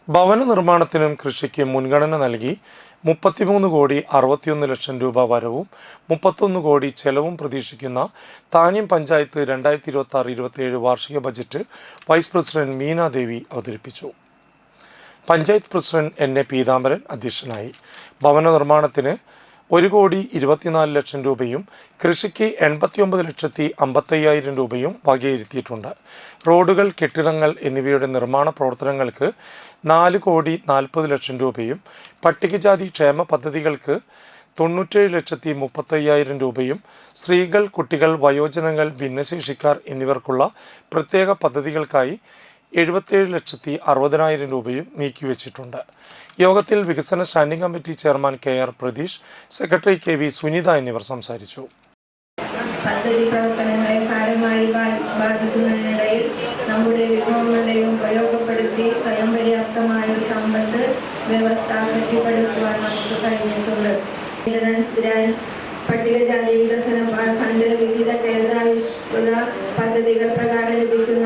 ഭവന നിർമ്മാണത്തിനും കൃഷിക്കും മുൻഗണന നൽകി 33,61 ലക്ഷം രൂപ വരവും 31 കോടി ചെലവും പ്രതീക്ഷിക്കുന്ന താന്യം പഞ്ചായത്ത് 2026-27 വാർഷിക ബജറ്റ് വൈസ് പ്രസിഡന്റ് മീന ദേവി അവതരിപ്പിച്ചു. Panchayat president N.A. പീതാംബരൻ അധ്യക്ഷനായി. ഭവന നിർമ്മാണത്തിന് 1,24 ലക്ഷം രൂപയും കൃഷിക്ക് 89,55,000 രൂപയും വകയിരുത്തിയിട്ടുണ്ട്. റോഡുകൾ, കെട്ടിടങ്ങൾ എന്നിവയുടെ നിർമ്മാണ പ്രവർത്തനങ്ങൾക്ക് 4,40 ലക്ഷം രൂപയും പട്ടികജാതി ക്ഷേമ പദ്ധതികൾക്ക് 97,35,000 രൂപയും സ്ത്രീകൾ, കുട്ടികൾ, വയോജനങ്ങൾ, ഭിന്നശേഷിക്കാർ എന്നിവർക്കുള്ള പ്രത്യേക പദ്ധതികൾക്കായി 77,60,000 രൂപയും നീക്കിവെച്ചിട്ടുണ്ട്. യോഗത്തിൽ വികസന standing committee chairman KR Pratheesh, secretary KV Sunitha എന്നിവർ സംസാരിച്ചു. പദ്ധതി പ്രവർത്തനങ്ങളെ സാരമായി ബാധിക്കുന്നതിനിടയിൽ നമ്മുടെ വിഭവങ്ങളെയും ഉപയോഗപ്പെടുത്തി സ്വയം പര്യാപ്തമായ ഒരു സമ്പത്ത് വ്യവസ്ഥ കെട്ടിപ്പടുക്കുവാൻ നമുക്ക് കഴിഞ്ഞിട്ടുണ്ട്. പട്ടികജാതി വികസന ഫണ്ട് വിവിധ കേന്ദ്രാവിഷ്കൃത പദ്ധതികൾ പ്രകാരം ലഭിക്കുന്ന